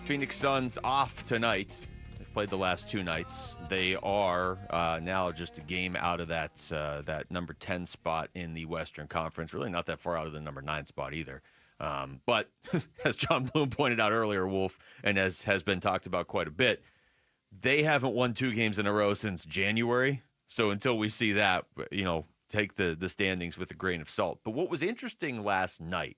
Phoenix Suns off tonight. They've played the last two nights. They are now just a game out of that number 10 spot in the Western Conference. Really not that far out of the number 9 spot either. But as John Bloom pointed out earlier, Wolf, and as has been talked about quite a bit, they haven't won 2 games in a row since January. So until we see that, take the standings with a grain of salt. But what was interesting last night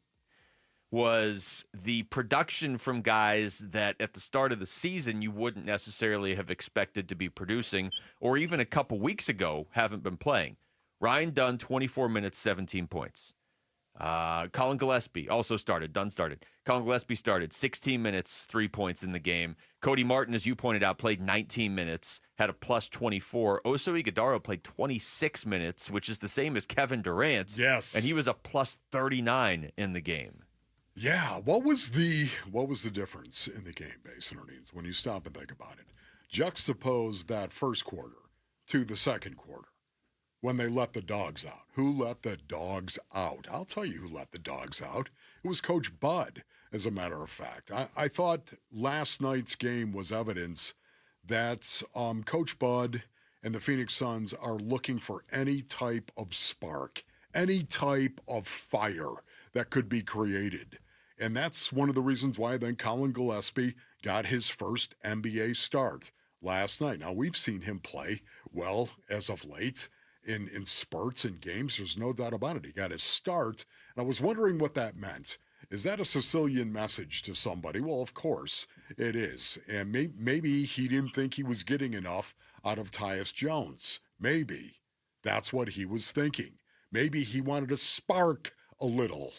was the production from guys that at the start of the season you wouldn't necessarily have expected to be producing, or even a couple weeks ago haven't been playing. Ryan Dunn, 24 minutes, 17 points. Collin Gillespie also started. Dunn started. Collin Gillespie started. 16 minutes, 3 points in the game. Cody Martin, as you pointed out, played 19 minutes, had a plus 24. Ighodaro played 26 minutes, which is the same as Kevin Durant. Yes. And he was a plus 39 in the game. Yeah, what was the difference in the game, Basin Earnings, when you stop and think about it? Juxtapose that first quarter to the second quarter when they let the dogs out. Who let the dogs out? I'll tell you who let the dogs out. It was Coach Bud, as a matter of fact. I thought last night's game was evidence that Coach Bud and the Phoenix Suns are looking for any type of spark, any type of fire that could be created. And that's one of the reasons why then Collin Gillespie got his first NBA start last night. Now, we've seen him play well as of late in spurts and games. There's no doubt about it. He got his start, and I was wondering what that meant. Is that a Sicilian message to somebody? Well, of course it is. And maybe he didn't think he was getting enough out of Tyus Jones. Maybe that's what he was thinking. Maybe he wanted to spark a little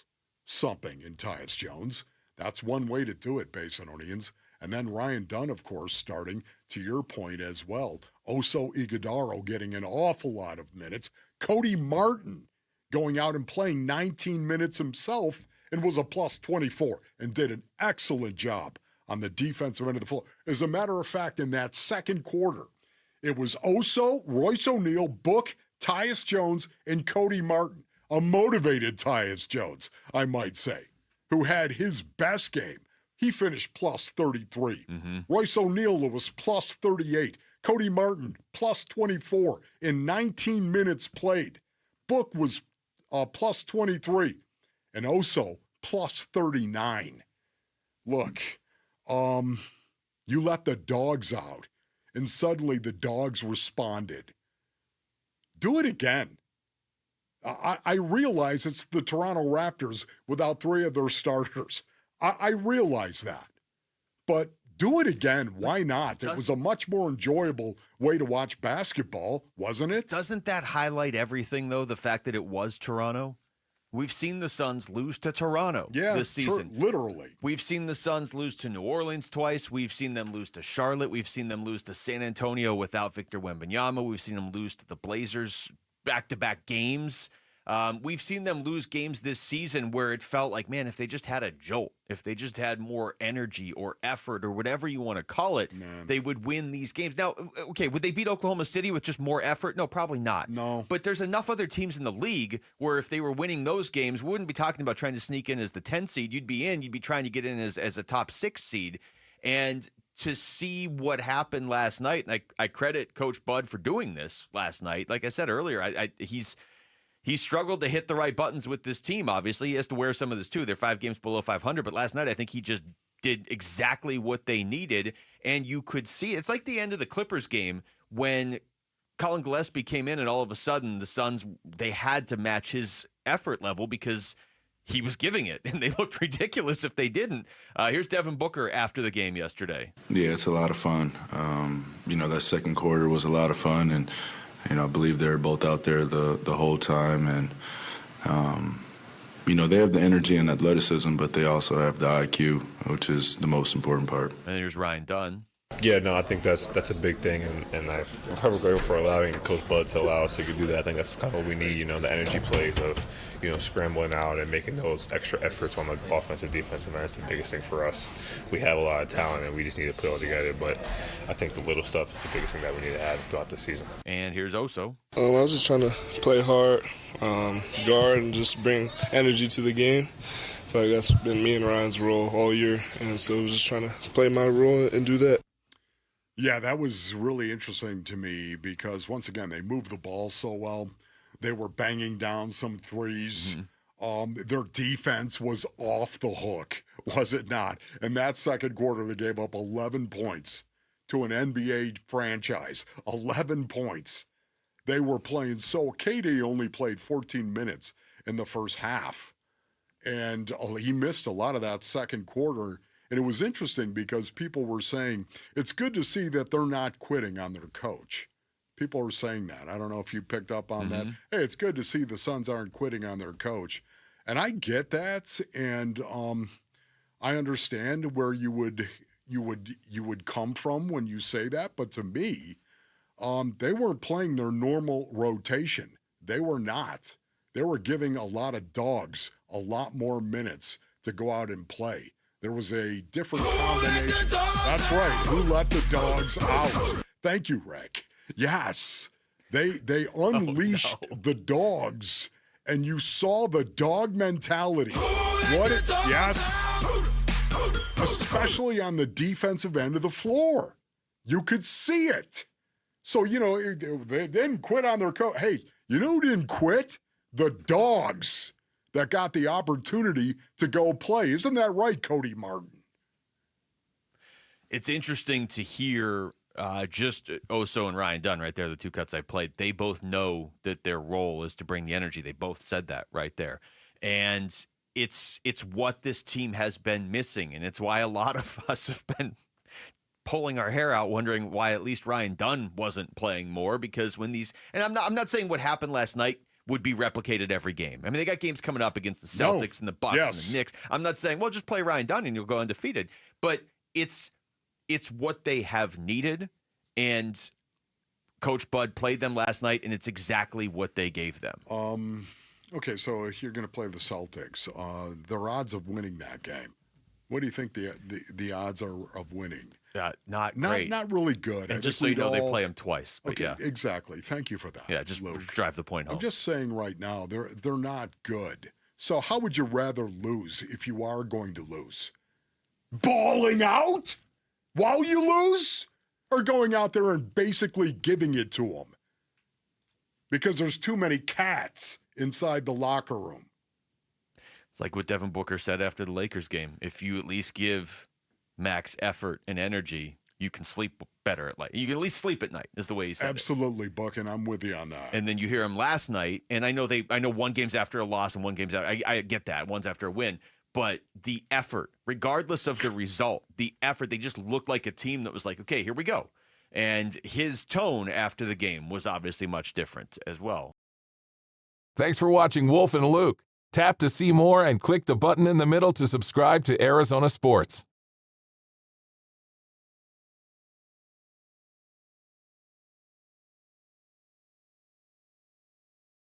something in Tyus Jones. That's one way to do it, Basinonians. And then Ryan Dunn, of course, starting to your point as well. Ighodaro getting an awful lot of minutes. Cody Martin going out and playing 19 minutes himself and was a plus 24 and did an excellent job on the defensive end of the floor. As a matter of fact, in that second quarter, it was Royce O'Neal, Book, Tyus Jones, and Cody Martin. A motivated Tyus Jones, I might say, who had his best game. He finished plus 33. Mm-hmm. Royce O'Neal was plus 38. Cody Martin, plus 24 in 19 minutes played. Book was plus 23. And plus 39. Look, you let the dogs out, and suddenly the dogs responded. Do it again. I realize it's the Toronto Raptors without 3 of their starters. I realize that. But do it again. Why not? It was a much more enjoyable way to watch basketball, wasn't it? Doesn't that highlight everything, though, the fact that it was Toronto? We've seen the Suns lose to Toronto this season. Literally. We've seen the Suns lose to New Orleans twice. We've seen them lose to Charlotte. We've seen them lose to San Antonio without Victor Wembanyama. We've seen them lose to the Blazers back-to-back games. We've seen them lose games this season where it felt like, man, if they just had a jolt, if they just had more energy or effort or whatever you want to call it, they would win these games. Now, okay, would they beat Oklahoma City with just more effort? No, probably not. No. But there's enough other teams in the league where if they were winning those games, we wouldn't be talking about trying to sneak in as the 10 seed. You'd be trying to get in as a top 6 seed. And to see what happened last night, and I credit Coach Bud for doing this last night. Like I said earlier, He struggled to hit the right buttons with this team, obviously. He has to wear some of this, too. They're 5 games below 500, but last night I think he just did exactly what they needed, and you could see it's like the end of the Clippers game when Collin Gillespie came in and all of a sudden the Suns, they had to match his effort level because he was giving it, and they looked ridiculous if they didn't. Here's Devin Booker after the game yesterday. Yeah, it's a lot of fun. That second quarter was a lot of fun, and I believe they're both out there the whole time. And, they have the energy and athleticism, but they also have the IQ, which is the most important part. And here's Ryan Dunn. Yeah, no, I think that's a big thing, and I'm forever grateful for allowing Coach Bud to allow us to do that. I think that's kind of what we need, the energy plays of, scrambling out and making those extra efforts on the offensive, defensive end is the biggest thing for us. We have a lot of talent, and we just need to put it all together, but I think the little stuff is the biggest thing that we need to add throughout the season. And here's Oso. I was just trying to play hard, guard, and just bring energy to the game. feel like that's been me and Ryan's role all year, and so I was just trying to play my role and do that. Yeah, that was really interesting to me because, once again, they moved the ball so well. They were banging down some threes. Their defense was off the hook, was it not? In that second quarter, they gave up 11 points to an NBA franchise. 11 points. They were playing so. KD only played 14 minutes in the first half, and he missed a lot of that second quarter. And it was interesting because people were saying it's good to see that they're not quitting on their coach. People were saying that. I don't know if you picked up on that. Hey, it's good to see the Suns aren't quitting on their coach. And I get that, and I understand where you would come from when you say that. But to me, they weren't playing their normal rotation. They were not. They were giving a lot of dogs a lot more minutes to go out and play. There was a different combination. That's right. Who let the dogs out? Thank you, Rick. Yes. They unleashed the dogs, and you saw the dog mentality. Yes. Especially on the defensive end of the floor. You could see it. So, they didn't quit on their coach. Hey, you know who didn't quit? The dogs that got the opportunity to go play. Isn't that right, Cody Martin? It's interesting to hear just Oso and Ryan Dunn right there, the two cuts I played. They both know that their role is to bring the energy. They both said that right there. And it's what this team has been missing, and it's why a lot of us have been pulling our hair out wondering why at least Ryan Dunn wasn't playing more, because when these – and I'm not saying what happened last night would be replicated every game. I mean, they got games coming up against the Celtics and the Bucks and the Knicks. I'm not saying, well, just play Ryan Dunn and you'll go undefeated. But it's what they have needed, and Coach Bud played them last night, and it's exactly what they gave them. Okay, so if you're going to play the Celtics, their odds of winning that game, what do you think the odds are of winning? Not great. Not really good. And just so you know, they play them twice. But okay, yeah. Exactly. Thank you for that. Yeah, just drive the point home. I'm just saying right now, they're not good. So how would you rather lose if you are going to lose? Balling out while you lose? Or going out there and basically giving it to them? Because there's too many cats inside the locker room. It's like what Devin Booker said after the Lakers game. If you at least give max effort and energy, you can sleep better at night. You can at least sleep at night, is the way he said Absolutely, Buck, and I'm with you on that. And then you hear him last night, and I know one game's after a loss and one game's after. I get that. One's after a win. But the effort, regardless of the result, the effort, they just looked like a team that was like, okay, here we go. And his tone after the game was obviously much different as well. Thanks for watching Wolf and Luke. Tap to see more and click the button in the middle to subscribe to Arizona Sports.